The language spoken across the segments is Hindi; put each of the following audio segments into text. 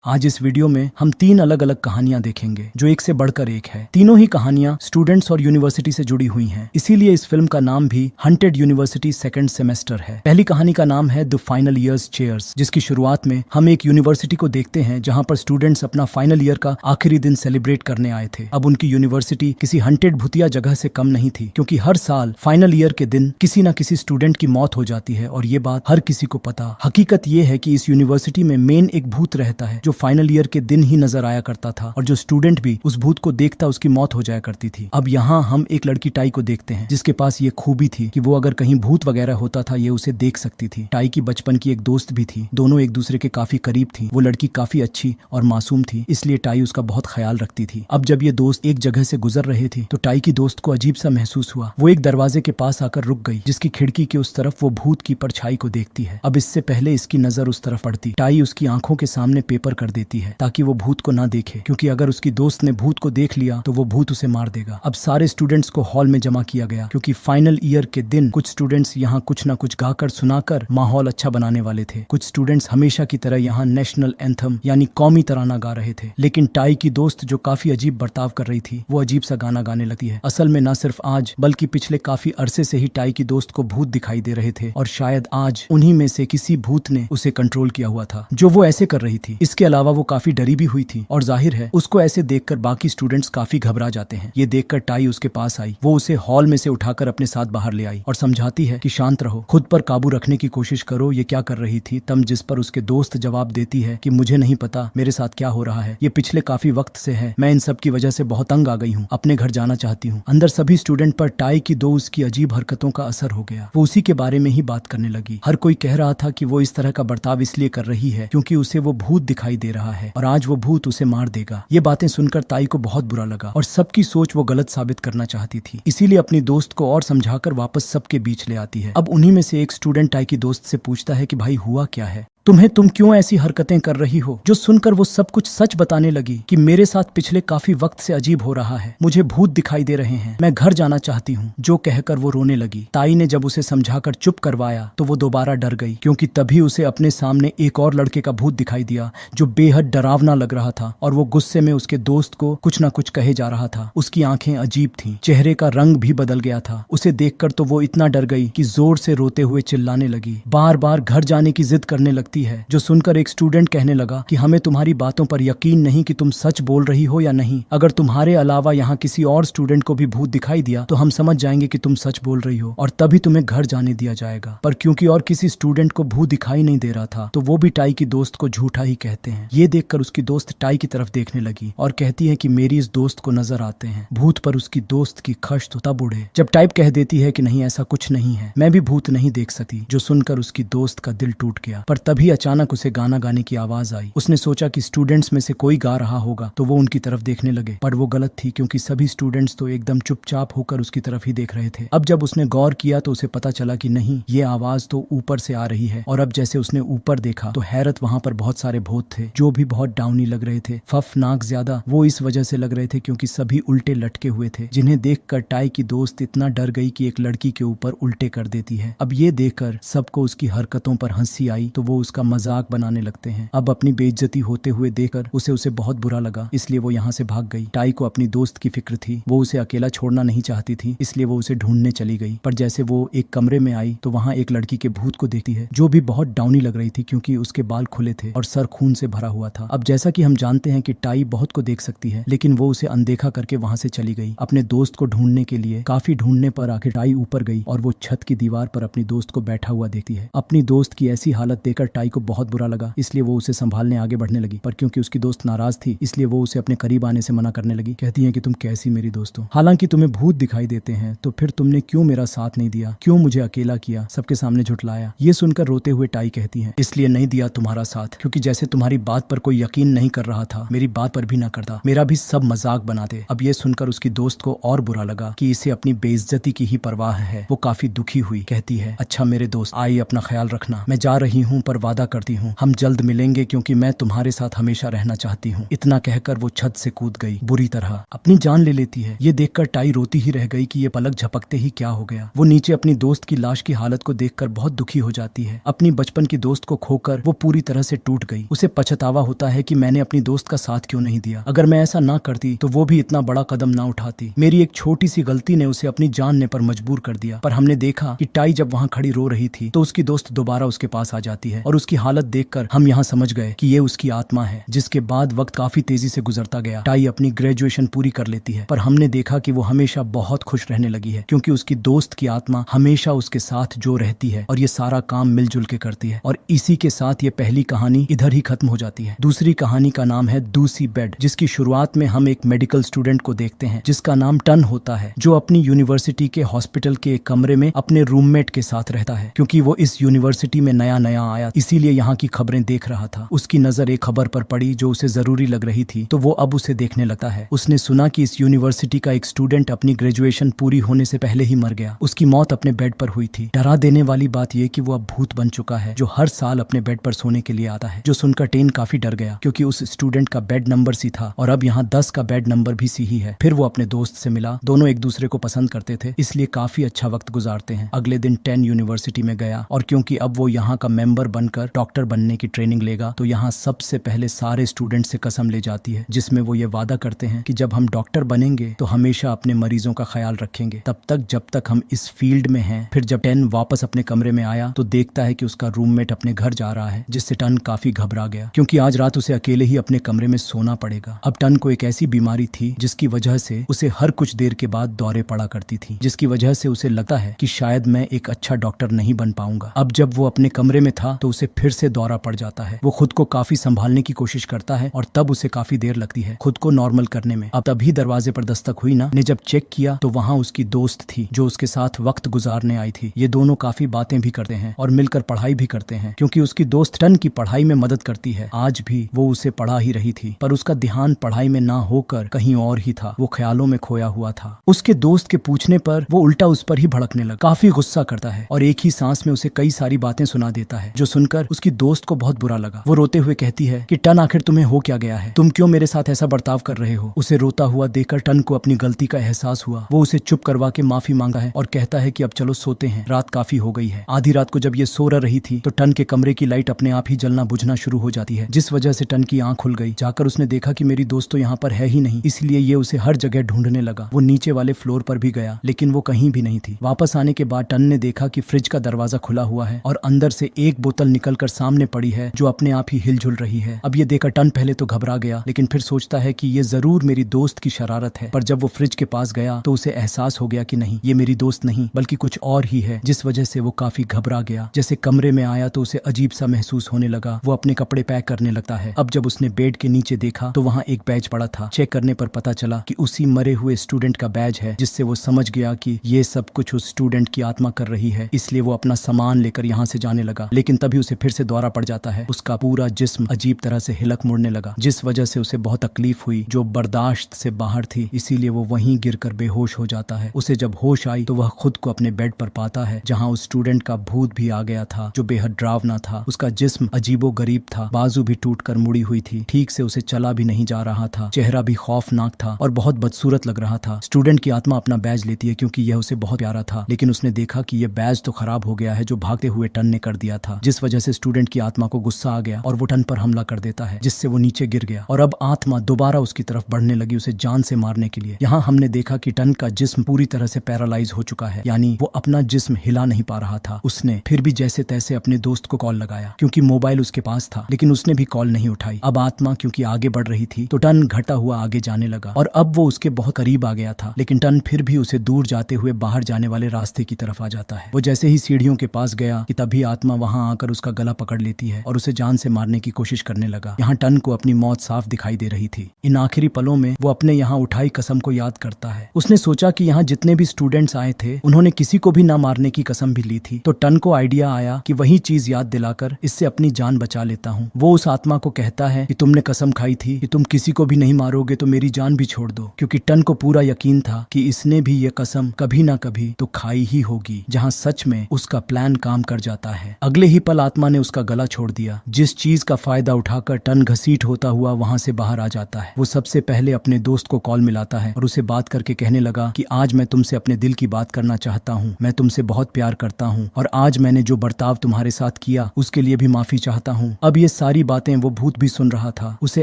आज इस वीडियो में हम 3 अलग अलग कहानियां देखेंगे जो एक से बढ़कर एक है। तीनों ही कहानियां स्टूडेंट्स और यूनिवर्सिटी से जुड़ी हुई हैं। इसीलिए इस फिल्म का नाम भी हंटेड यूनिवर्सिटी सेकंड सेमेस्टर है। पहली कहानी का नाम है द फाइनल ईयर्स चेयर्स, जिसकी शुरुआत में हम एक यूनिवर्सिटी को देखते हैं जहां पर स्टूडेंट्स अपना फाइनल ईयर का आखिरी दिन सेलिब्रेट करने आए थे। अब उनकी यूनिवर्सिटी किसी हंटेड भूतिया जगह से कम नहीं थी, क्योंकि हर साल फाइनल ईयर के दिन किसी न किसी स्टूडेंट की मौत हो जाती है और ये बात हर किसी को पता। हकीकत ये है कि इस यूनिवर्सिटी में मेन एक भूत रहता है जो फाइनल ईयर के दिन ही नजर आया करता था, और जो स्टूडेंट भी उस भूत को देखता उसकी मौत हो जाया करती थी। अब यहाँ हम एक लड़की टाई को देखते हैं जिसके पास ये खूबी थी कि वो अगर कहीं भूत वगैरह होता था ये उसे देख सकती थी। टाई की बचपन की एक दोस्त भी थी, दोनों एक दूसरे के काफी करीब थी। वो लड़की काफी अच्छी और मासूम थी, इसलिए टाई उसका बहुत ख्याल रखती थी। अब जब ये दोस्त एक जगह से गुजर रहे थे तो टाई की दोस्त को अजीब सा महसूस हुआ। वो एक दरवाजे के पास आकर रुक गई जिसकी खिड़की के उस तरफ वो भूत की परछाई को देखती है। अब इससे पहले इसकी नजर उस तरफ पड़ती, टाई उसकी आंखों के सामने पेपर कर देती है ताकि वो भूत को ना देखे, क्योंकि अगर उसकी दोस्त ने भूत को देख लिया तो वो भूत उसे मार देगा। अब सारे स्टूडेंट्स को हॉल में जमा किया गया, क्योंकि फाइनल ईयर के दिन कुछ स्टूडेंट्स यहाँ कुछ ना कुछ गाकर सुनाकर माहौल अच्छा बनाने वाले थे। कुछ स्टूडेंट्स हमेशा की तरह यहाँ नेशनल एंथम यानी कौमी तराना गा रहे थे, लेकिन टाई की दोस्त जो काफी अजीब बर्ताव कर रही थी वो अजीब सा गाना गाने लगती है। असल में न सिर्फ आज बल्कि पिछले काफी अरसे से ही टाई की दोस्त को भूत दिखाई दे रहे थे, और शायद आज उन्हीं में से किसी भूत ने उसे कंट्रोल किया हुआ था जो वो ऐसे कर रही थी। इसके अलावा वो काफी डरी भी हुई थी, और जाहिर है उसको ऐसे देखकर बाकी स्टूडेंट्स काफी घबरा जाते हैं। ये देखकर टाई उसके पास आई, वो उसे हॉल में से उठाकर अपने साथ बाहर ले आई और समझाती है कि शांत रहो, खुद पर काबू रखने की कोशिश करो। ये क्या कर रही थी तम, जिस पर उसके दोस्त जवाब देती है कि मुझे नहीं पता मेरे साथ क्या हो रहा है, ये पिछले काफी वक्त से है, मैं इन सब की वजह से बहुत तंग आ गई हूँ, अपने घर जाना चाहती हूँ। अंदर सभी स्टूडेंट पर टाई की दोस्त की अजीब हरकतों का असर हो गया। वो उसी के बारे में ही बात करने लगी। हर कोई कह रहा था कि वो इस तरह का बर्ताव इसलिए कर रही है क्योंकि उसे वो भूत दिखाई दे रहा है और आज वो भूत उसे मार देगा। ये बातें सुनकर ताई को बहुत बुरा लगा और सबकी सोच वो गलत साबित करना चाहती थी, इसीलिए अपनी दोस्त को और समझाकर वापस सबके बीच ले आती है। अब उन्हीं में से एक स्टूडेंट टाई की दोस्त से पूछता है कि भाई हुआ क्या है, तुम क्यों ऐसी हरकतें कर रही हो। जो सुनकर वो सब कुछ सच बताने लगी कि मेरे साथ पिछले काफी वक्त से अजीब हो रहा है, मुझे भूत दिखाई दे रहे हैं, मैं घर जाना चाहती हूँ, जो कहकर वो रोने लगी। ताई ने जब उसे समझाकर चुप करवाया तो वो दोबारा डर गई, क्योंकि तभी उसे अपने सामने एक और लड़के का भूत दिखाई दिया जो बेहद डरावना लग रहा था, और वो गुस्से में उसके दोस्त को कुछ न कुछ कहे जा रहा था। उसकी आंखें अजीब थीं, चेहरे का रंग भी बदल गया था। उसे देखकर तो वो इतना डर गई कि जोर से रोते हुए चिल्लाने लगी, बार बार घर जाने की जिद करने लगती है। जो सुनकर एक स्टूडेंट कहने लगा कि हमें तुम्हारी बातों पर यकीन नहीं कि तुम सच बोल रही हो या नहीं। अगर तुम्हारे अलावा यहाँ किसी और स्टूडेंट को भी भूत दिखाई दिया तो हम समझ जाएंगे कि तुम सच बोल रही हो और तभी तुम्हें घर जाने दिया जाएगा। पर क्योंकि और किसी स्टूडेंट को भूत दिखाई नहीं दे रहा था तो वो भी टाई की दोस्त को झूठा ही कहते हैं। ये देखकर उसकी दोस्त टाई की तरफ देखने लगी और कहती है कि मेरी इस दोस्त को नजर आते हैं भूत। पर उसकी दोस्त की खश तो तब उड़े जब टाइप कह देती है कि नहीं, ऐसा कुछ नहीं है, मैं भी भूत नहीं देख सकती। जो सुनकर उसकी दोस्त का दिल टूट गया। पर तभी अचानक उसे गाना गाने की आवाज आई। उसने सोचा कि स्टूडेंट्स में से कोई गा रहा होगा तो वो उनकी तरफ देखने लगे, पर वो गलत थी, क्योंकि सभी स्टूडेंट्स तो एकदम चुपचाप होकर उसकी तरफ ही देख रहे थे। अब जब उसने गौर किया तो उसे पता चला कि नहीं, ये आवाज तो ऊपर से आ रही है। और अब जैसे उसने ऊपर देखा तो हैरत, वहां पर बहुत सारे भूत थे जो भी बहुत डाउनी लग रहे थे। खौफनाक ज्यादा वो इस वजह से लग रहे थे क्योंकि सभी उल्टे लटके हुए थे, जिन्हें देखकर टाई की दोस्त इतना डर गई कि एक लड़की के ऊपर उल्टे कर देती है। अब ये देखकर सबको उसकी हरकतों पर हंसी आई तो वो उसका मजाक बनाने लगते हैं। अब अपनी बेइज्जती होते हुए देखकर उसे बहुत बुरा लगा, इसलिए वो यहाँ से भाग गई। टाई को अपनी दोस्त की फिक्र थी, वो उसे अकेला छोड़ना नहीं चाहती थी, इसलिए वो उसे ढूंढने चली गई। पर जैसे वो एक कमरे में आई तो वहाँ एक लड़की के भूत को देखती है जो भी बहुत डाउनी लग रही थी, क्योंकि उसके बाल खुले थे और सर खून से भरा हुआ था। अब जैसा कि हम जानते हैं कि टाई बहुत को देख सकती है, लेकिन वो उसे अनदेखा करके वहाँ से चली गई अपने दोस्त को ढूंढने के लिए। काफी ढूंढने पर आखिर टाई ऊपर गई और वो छत की दीवार पर अपनी दोस्त को बैठा हुआ देखती है। अपनी दोस्त की ऐसी हालत देखकर टाई को बहुत बुरा लगा, इसलिए वो उसे संभालने आगे बढ़ने लगी। पर क्योंकि उसकी दोस्त नाराज थी इसलिए वो उसे अपने करीब आने से मना करने लगी। कहती है कि तुम कैसी मेरी दोस्त हो, हालांकि तुम्हें भूत दिखाई देते हैं, तो फिर तुमने क्यों मेरा साथ नहीं दिया, क्यों मुझे अकेला किया, सबके सामने झुठलाया। ये सुनकर रोते हुए टाई कहती है, इसलिए नहीं दिया तुम्हारा साथ क्योंकि जैसे तुम्हारी बात पर कोई यकीन नहीं कर रहा था, मेरी बात पर भी ना करता, मेरा भी सब मजाक बनाते। अब ये सुनकर उसकी दोस्त को और बुरा लगा कि इसे अपनी बेइज्जती की ही परवाह है। वो काफी दुखी हुई, कहती है अच्छा मेरे दोस्त, आई अपना ख्याल रखना, मैं जा रही हूँ, पर वादा करती हूँ हम जल्द मिलेंगे क्योंकि मैं तुम्हारे साथ हमेशा रहना चाहती हूँ। इतना कहकर वो छत से कूद गई, बुरी तरह अपनी जान ले लेती है। ये देखकर टाई रोती ही रह गई कि ये पलक झपकते ही क्या हो गया। वो नीचे अपनी दोस्त की लाश की हालत को देखकर बहुत दुखी हो जाती है। अपनी बचपन की दोस्त को खोकर वो पूरी तरह से टूट गई। उसे पछतावा होता है कि मैंने अपनी दोस्त का साथ क्यों नहीं दिया। अगर मैं ऐसा ना करती तो वो भी इतना बड़ा कदम ना उठाती। मेरी एक छोटी सी गलती ने उसे अपनी जान लेने पर मजबूर कर दिया। पर हमने देखा कि टाई जब वहाँ खड़ी रो रही थी तो उसकी दोस्त दोबारा उसके पास आ जाती है और उसकी हालत देखकर हम यहाँ समझ गए कि ये उसकी आत्मा है। जिसके बाद वक्त काफी तेजी से गुजरता गया। टाई अपनी ग्रेजुएशन पूरी कर लेती है, पर हमने देखा कि वो हमेशा बहुत खुश रहने लगी है क्योंकि उसकी दोस्त की आत्मा हमेशा उसके साथ जो रहती है और ये सारा काम मिलजुल के करती है। और इसी के साथ ये पहली कहानी इधर ही खत्म हो जाती है। दूसरी कहानी का नाम है दूसी बेड, जिसकी शुरुआत में हम एक मेडिकल स्टूडेंट को देखते हैं जिसका नाम टन होता है, जो अपनी यूनिवर्सिटी के हॉस्पिटल के एक कमरे में अपने रूममेट के साथ रहता है। क्योंकि वो इस यूनिवर्सिटी में नया नया आया इसीलिए यहाँ की खबरें देख रहा था। उसकी नजर एक खबर पर पड़ी जो उसे जरूरी लग रही थी तो वो अब उसे देखने लगता है। उसने सुना कि इस यूनिवर्सिटी का एक स्टूडेंट अपनी ग्रेजुएशन पूरी होने से पहले ही मर गया। उसकी मौत अपने बेड पर हुई थी। डरा देने वाली बात यह कि वो अब भूत बन चुका है जो हर साल अपने बेड पर सोने के लिए आता है। जो सुनकर टेन काफी डर गया क्योंकि उस स्टूडेंट का बेड नंबर सी था और अब यहाँ 10 का बेड नंबर भी सी ही है। फिर वो अपने दोस्त से मिला। दोनों एक दूसरे को पसंद करते थे इसलिए काफी अच्छा वक्त गुजारते हैं। अगले दिन 10 यूनिवर्सिटी में गया और क्योंकि अब वो यहाँ का मेंबर बनकर डॉक्टर बनने की ट्रेनिंग लेगा तो यहाँ सबसे पहले सारे स्टूडेंट से कसम ले जाती है जिसमें वो ये वादा करते हैं कि जब हम डॉक्टर बनेंगे तो हमेशा अपने मरीजों का ख्याल रखेंगे तब तक जब तक हम इस फील्ड में हैं। फिर जब टन वापस अपने कमरे में आया तो देखता है कि उसका रूममेट अपने घर जा रहा है, जिससे टन काफी घबरा गया क्योंकि आज रात उसे अकेले ही अपने कमरे में सोना पड़ेगा। अब टन को एक ऐसी बीमारी थी जिसकी वजह से उसे हर कुछ देर के बाद दौरे पड़ा करती थी, जिसकी वजह से उसे लगता है कि शायद मैं एक अच्छा डॉक्टर नहीं बन पाऊंगा। अब जब वो अपने कमरे में था तो उसे फिर से दौरा पड़ जाता है। वो खुद को काफी संभालने की कोशिश करता है और तब उसे काफी देर लगती है खुद को नॉर्मल करने में। अब तभी दरवाजे पर दस्तक हुई ना। ने जब चेक किया तो वहाँ उसकी दोस्त थी जो उसके साथ वक्त गुजारने आई थी। ये दोनों काफी बातें भी करते हैं और मिलकर पढ़ाई भी करते हैं क्योंकि उसकी दोस्त टन की पढ़ाई में मदद करती है। आज भी वो उसे पढ़ा ही रही थी पर उसका ध्यान पढ़ाई में ना होकर कहीं और ही था। वो ख्यालों में खोया हुआ था। उसके दोस्त के पूछने पर वो उल्टा उस पर ही भड़कने लगा, काफी गुस्सा करता है और एक ही सांस में उसे कई सारी बातें सुना देता है जो सुनकर उसकी दोस्त को बहुत बुरा लगा। वो रोते हुए कहती है कि टन आखिर तुम्हें हो क्या गया है, तुम क्यों मेरे साथ ऐसा बर्ताव कर रहे हो। उसे रोता हुआ देखकर टन को अपनी गलती का एहसास हुआ। वो उसे चुप करवा के माफी मांगा है और कहता है कि अब चलो सोते हैं, रात काफी हो गई है। आधी रात को जब ये सो रही थी तो टन के कमरे की लाइट अपने आप ही जलना बुझना शुरू हो जाती है, जिस वजह से टन की आंख खुल गई। जाकर उसने देखा कि मेरी दोस्त तो यहाँ पर है ही नहीं, इसलिए ये उसे हर जगह ढूंढने लगा। वो नीचे वाले फ्लोर पर भी गया लेकिन वो कहीं भी नहीं थी। वापस आने के बाद टन ने देखा कि फ्रिज का दरवाजा खुला हुआ है और अंदर से एक बोतल निकलकर सामने पड़ी है जो अपने आप ही हिलजुल रही है। अब ये देखकर टन पहले तो घबरा गया लेकिन फिर सोचता है कि ये जरूर मेरी दोस्त की शरारत है। पर जब वो फ्रिज के पास गया तो उसे एहसास हो गया कि नहीं, ये मेरी दोस्त नहीं बल्कि कुछ और ही है, जिस वजह से वो काफी घबरा गया। जैसे कमरे में आया तो उसे अजीब सा महसूस होने लगा। वो अपने कपड़े पैक करने लगता है। अब जब उसने बेड के नीचे देखा तो वहाँ एक बैज पड़ा था। चेक करने पर पता चला कि उसी मरे हुए स्टूडेंट का बैज है, जिससे वो समझ गया कि ये सब कुछ उस स्टूडेंट की आत्मा कर रही है। इसलिए वो अपना सामान लेकर यहाँ से जाने लगा लेकिन तभी उसे फिर से दौरा पड़ जाता है। उसका पूरा जिस्म अजीब तरह से हिलक मुड़ने लगा जिस वजह से उसे बहुत तकलीफ हुई जो बर्दाश्त से बाहर थी, इसीलिए वो वहीं गिरकर बेहोश हो जाता है। उसे जब होश आई तो वह खुद को अपने बेड पर पाता है जहाँ उस स्टूडेंट का भूत भी आ गया था जो बेहद डरावना था। उसका जिस्म अजीबो गरीब था, बाजू भी टूटकर मुड़ी हुई थी, ठीक से उसे चला भी नहीं जा रहा था, चेहरा भी खौफनाक था और बहुत बदसूरत लग रहा था। स्टूडेंट की आत्मा अपना बैज लेती है क्योंकि यह उसे बहुत प्यारा था, लेकिन उसने देखा कि यह बैज तो खराब हो गया है जो भागते हुए टन ने कर दिया था, जिस वजह से स्टूडेंट की आत्मा को गुस्सा आ गया और वो टन पर हमला कर देता है जिससे वो नीचे गिर गया और अब आत्मा दोबारा उसकी तरफ बढ़ने लगी उसे जान से मारने के लिए। यहाँ हमने देखा कि टन का जिस्म पूरी तरह से पैरालाइज हो चुका है, यानी वो अपना जिस्म हिला नहीं पा रहा था। उसने फिर भी जैसे तैसे अपने दोस्त को कॉल लगाया क्योंकि मोबाइल उसके पास था, लेकिन उसने भी कॉल नहीं उठाई। अब आत्मा क्योंकि आगे बढ़ रही थी तो टन घटा हुआ आगे जाने लगा और अब वो उसके बहुत करीब आ गया था, लेकिन टन फिर भी उसे दूर जाते हुए बाहर जाने वाले रास्ते की तरफ आ जाता है। वो जैसे ही सीढ़ियों के पास गया कि तभी आत्मा वहां आकर उसका गला पकड़ लेती है और उसे जान से मारने की कोशिश करने लगा। यहाँ टन को अपनी मौत साफ दिखाई दे रही थी। इन आखिरी पलों में वो अपने यहाँ उठाई कसम को याद करता है। उसने सोचा कि यहाँ जितने भी स्टूडेंट्स आए थे उन्होंने किसी को भी ना मारने की कसम भी ली थी, तो टन को आइडिया आया कि वही चीज याद दिलाकर इससे अपनी जान बचा लेता हूँ। वो उस आत्मा को कहता है कि तुमने कसम खाई थी कि तुम किसी को भी नहीं मारोगे तो मेरी जान भी छोड़ दो, क्योंकि टन को पूरा यकीन था कि इसने भी ये कसम कभी ना कभी तो खाई ही होगी, जहाँ सच में उसका प्लान काम कर जाता है। अगले ही पल आत्मा आत्मा ने उसका गला छोड़ दिया। जिस चीज का फायदा उठाकर टन घसीट होता हुआ वहां से बाहर आ जाता है। वो सबसे पहले अपने दोस्त को कॉल मिलाता है और उसे बात करके कहने लगा कि आज मैं तुमसे अपने दिल की बात करना चाहता हूँ। मैं तुमसे बहुत प्यार करता हूँ और आज मैंने जो बर्ताव तुम्हारे साथ किया उसके लिए भी माफी चाहता हूँ। अब ये सारी बातें वो भूत भी सुन रहा था। उसे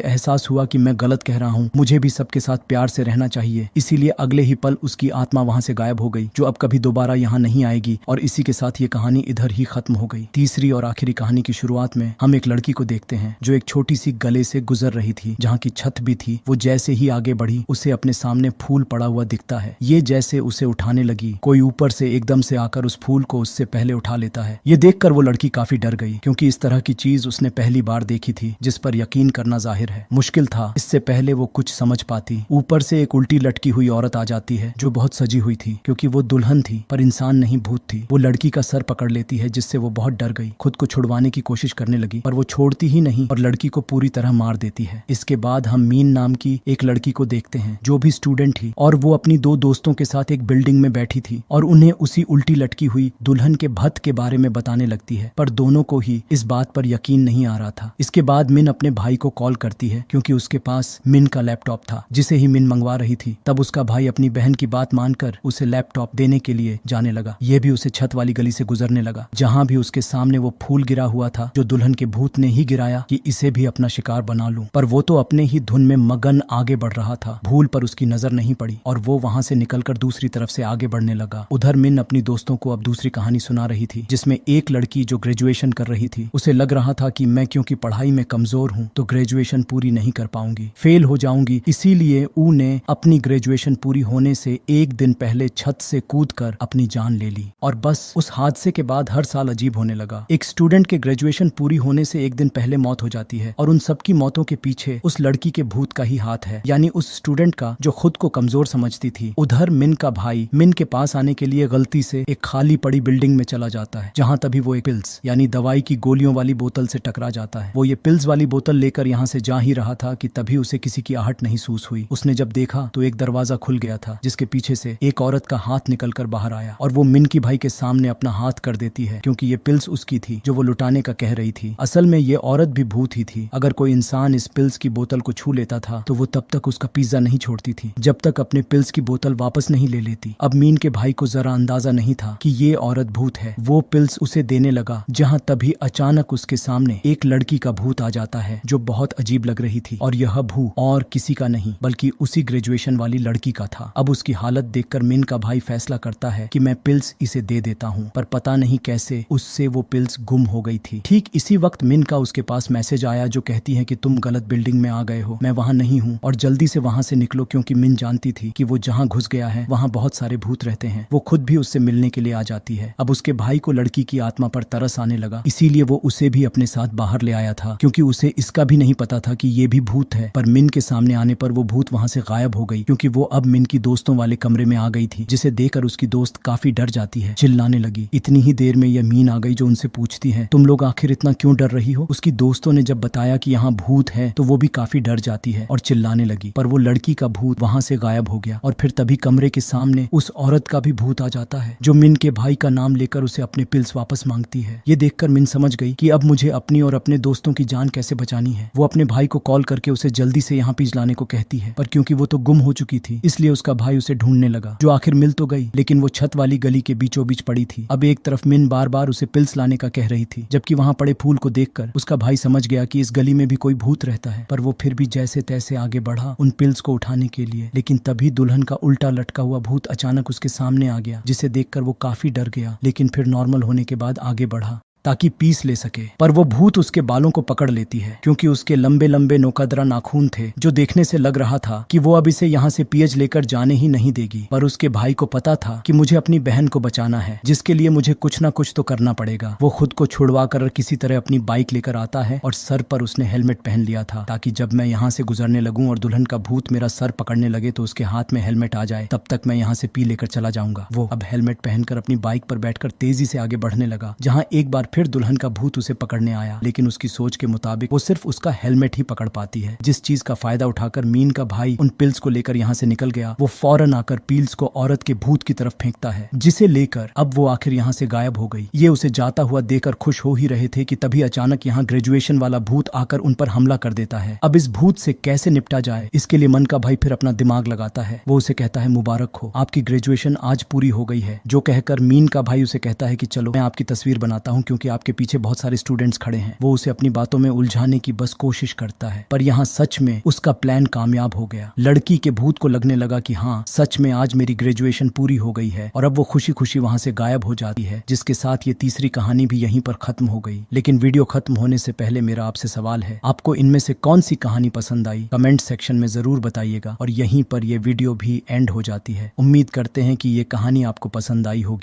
एहसास हुआ कि मैं गलत कह रहा हूँ, मुझे भी सबके साथ प्यार से रहना चाहिए। इसीलिए अगले ही पल उसकी आत्मा वहां से गायब हो गई, जो अब कभी दोबारा यहाँ नहीं आएगी। और इसी के साथ ये कहानी इधर ही खत्म हो गई। तीसरी और आखिरी कहानी की शुरुआत में हम एक लड़की को देखते हैं जो एक छोटी सी गले से गुजर रही थी, जहाँ की छत भी थी। वो जैसे ही आगे बढ़ी उसे अपने सामने फूल पड़ा हुआ दिखता है। ये जैसे उसे उठाने लगी, कोई ऊपर से एकदम से आकर उस फूल को उससे पहले उठा लेता है। ये देखकर वो लड़की काफी डर गई, क्योंकि इस तरह की चीज उसने पहली बार देखी थी, जिस पर यकीन करना जाहिर है मुश्किल था। इससे पहले वो कुछ समझ पाती, ऊपर से एक उल्टी लटकी हुई औरत आ जाती है जो बहुत सजी हुई थी, क्योंकि वो दुल्हन थी पर इंसान नहीं भूत थी। वो लड़की का सर पकड़ लेती है, जिससे वो बहुत डर गई। खुद को छुड़वाने की कोशिश करने लगी पर वो छोड़ती ही नहीं और लड़की को पूरी तरह मार देती है। इसके बाद हम मीन नाम की एक लड़की को देखते हैं जो भी स्टूडेंट थी, और वो अपनी दो दोस्तों के साथ एक बिल्डिंग में बैठी थी और उन्हें उसी उल्टी लटकी हुई दुल्हन के भत्त के बारे में बताने लगती है। पर दोनों को ही इस बात पर यकीन नहीं आ रहा था। इसके बाद मिन अपने भाई को कॉल करती है, क्योंकि उसके पास मिन का लैपटॉप था जिसे ही मिन मंगवा रही थी। तब उसका भाई अपनी बहन की बात मानकर उसे लैपटॉप देने के लिए जाने लगा। यह भी उसे छत वाली गली से गुजरने लगा, जहाँ भी उसके सामने वो फूल गिरा हुआ था जो दुल्हन के भूत ने ही गिराया कि इसे भी अपना शिकार बना लूं। पर वो तो अपने ही धुन में मगन आगे बढ़ रहा था। भूल पर उसकी नजर नहीं पड़ी और वो वहां से निकलकर दूसरी तरफ से आगे बढ़ने लगा। उधर मिन अपनी दोस्तों को अब दूसरी कहानी सुना रही थी, जिसमें एक लड़की जो ग्रेजुएशन कर रही थी, उसे लग रहा था कि मैं क्योंकि पढ़ाई में कमजोर हूँ तो ग्रेजुएशन पूरी नहीं कर पाऊंगी, फेल हो जाऊंगी। इसीलिए ऊ ने अपनी ग्रेजुएशन पूरी होने से एक दिन पहले छत से कूदकर अपनी जान ले ली। और बस उस हादसे के बाद हर साल अजीब होने लगा। एक स्टूडेंट के ग्रेजुएशन पूरी होने से एक दिन पहले मौत हो जाती है और उन सबकी मौतों के पीछे उस लड़की के भूत का ही हाथ है, यानी उस स्टूडेंट का जो खुद को कमजोर समझती थी। उधर मिन का भाई मिन के पास आने के लिए गलती से एक खाली पड़ी बिल्डिंग में चला जाता है, जहाँ तभी वो एक पिल्स यानी दवाई की गोलियों वाली बोतल से टकरा जाता है। वो ये पिल्स वाली बोतल लेकर यहाँ से जा ही रहा था कि तभी उसे किसी की आहट नहीं महसूस हुई। उसने जब देखा तो एक दरवाजा खुल गया था, जिसके पीछे से एक औरत का हाथ निकलकर बाहर आया और वो मिनकी भाई के सामने अपना हाथ कर देती है, क्योंकि ये पिल्स उसकी थी जो वो लुटाने का कह रही थी। असल में ये औरत भी भूत ही थी। अगर कोई इंसान इस पिल्स की बोतल को छू लेता था तो वो तब तक उसका पिज्जा नहीं छोड़ती थी जब तक अपने पिल्स की बोतल वापस नहीं ले लेती। अब मीन के भाई को जरा अंदाजा नहीं था कि ये औरत भूत है। वो पिल्स उसे देने लगा, जहाँ तभी अचानक उसके सामने एक लड़की का भूत आ जाता है जो बहुत अजीब लग रही थी, और यह भूत और किसी का नहीं बल्कि उसी ग्रेजुएशन वाली लड़की का था। अब उसकी हालत देखकर मिन का भाई फैसला करता है कि मैं पिल्स इसे दे देता हूँ, पर पता नहीं कैसे उससे वो पिल्स गुम हो गई थी। ठीक इसी वक्त मिन का उसके पास मैसेज आया जो कहती है कि तुम गलत बिल्डिंग में आ गए हो, मैं वहाँ नहीं हूँ और जल्दी से वहाँ से निकलो, क्योंकि मिन जानती थी कि वो जहाँ घुस गया है वहाँ बहुत सारे भूत रहते हैं। वो खुद भी उससे मिलने के लिए आ जाती है। अब उसके भाई को लड़की की आत्मा पर तरस आने लगा, इसीलिए वो उसे भी अपने साथ बाहर ले आया था, क्योंकि उसे इसका भी नहीं पता था कि ये भी भूत है। पर मिन के सामने आने पर वो भूत वहाँ से गायब हो गई, क्योंकि वो अब मिन की दोस्तों वाले कमरे में आ गई थी, जिसे देखकर उसकी दोस्त काफी डर जाती है, चिल्लाने लगी। इतनी ही देर में यह मीन आ गई जो उनसे पूछती है तुम लोग आखिर इतना क्यों डर रही हो। उसकी दोस्तों ने जब बताया कि यहाँ भूत है तो वो भी काफी डर जाती है और चिल्लाने लगी, पर वो लड़की का भूत वहाँ से गायब हो गया। और फिर तभी कमरे के सामने उस औरत का भी भूत आ जाता है जो मिन के भाई का नाम लेकर उसे अपने पिल्स वापस मांगती है। ये देखकर मिन समझ गई कि अब मुझे अपनी और अपने दोस्तों की जान कैसे बचानी है। वो अपने भाई को कॉल करके उसे जल्दी से यहाँ पिछलाने को कहती है, पर क्योंकि वो तो गुम हो चुकी थी इसलिए उसका भाई उसे ढूंढने लगा, जो आखिर मिल तो गई, लेकिन वो छत वाली गली के बीचों बीच पड़ी थी। अब एक तरफ मिन बार बार उसे पिल्स लाने का कह रही थी, जबकि वहाँ पड़े फूल को देखकर उसका भाई समझ गया कि इस गली में भी कोई भूत रहता है। पर वो फिर भी जैसे तैसे आगे बढ़ा उन पिल्स को उठाने के लिए, लेकिन तभी दुल्हन का उल्टा लटका हुआ भूत अचानक उसके सामने आ गया, जिसे देखकर वो काफी डर गया, लेकिन फिर नॉर्मल होने के बाद आगे बढ़ा ताकि पीस ले सके। पर वो भूत उसके बालों को पकड़ लेती है, क्योंकि उसके लंबे लंबे नोकादरा नाखून थे, जो देखने से लग रहा था कि वो अब इसे यहाँ से पीएच लेकर जाने ही नहीं देगी। पर उसके भाई को पता था कि मुझे अपनी बहन को बचाना है, जिसके लिए मुझे कुछ ना कुछ तो करना पड़ेगा। वो खुद को छुड़वा कर किसी तरह अपनी बाइक लेकर आता है और सर पर उसने हेलमेट पहन लिया था, ताकि जब मैं यहाँ से गुजरने लगूं और दुल्हन का भूत मेरा सर पकड़ने लगे तो उसके हाथ में हेलमेट आ जाए, तब तक मैं यहाँ से पी लेकर चला जाऊंगा। वो अब हेलमेट पहनकर अपनी बाइक पर बैठकर तेजी से आगे बढ़ने लगा, जहाँ एक बार फिर दुल्हन का भूत उसे पकड़ने आया, लेकिन उसकी सोच के मुताबिक वो सिर्फ उसका हेलमेट ही पकड़ पाती है। जिस चीज का फायदा उठाकर मीन का भाई उन पिल्स को लेकर यहाँ से निकल गया, वो फौरन आकर पिल्स को औरत के भूत की तरफ फेंकता है, जिसे लेकर अब वो आखिर यहाँ से गायब हो गई। ये उसे जाता हुआ देखकर खुश हो ही रहे थे कि तभी अचानक यहाँ ग्रेजुएशन वाला भूत आकर उन पर हमला कर देता है। अब इस भूत से कैसे निपटा जाए, इसके लिए मन का भाई फिर अपना दिमाग लगाता है। वो उसे कहता है, मुबारक हो, आपकी ग्रेजुएशन आज पूरी हो गई है। जो कहकर मीन का भाई उसे कहता है कि चलो मैं आपकी तस्वीर बनाता हूँ, क्योंकि आपके पीछे बहुत सारे स्टूडेंट्स खड़े हैं। वो उसे अपनी बातों में उलझाने की बस कोशिश करता है, पर यहाँ सच में उसका प्लान कामयाब हो गया। लड़की के भूत को लगने लगा कि हाँ, सच में आज मेरी ग्रेजुएशन पूरी हो गई है, और अब वो खुशी खुशी वहाँ से गायब हो जाती है। जिसके साथ ये तीसरी कहानी भी यहीं पर खत्म हो गई। लेकिन वीडियो खत्म होने से पहले मेरा आपसे सवाल है, आपको इनमें से कौन सी कहानी पसंद आई? कमेंट सेक्शन में जरूर बताइएगा। और यहीं पर यह वीडियो भी एंड हो जाती है। उम्मीद करते हैं कि ये कहानी आपको पसंद आई होगी।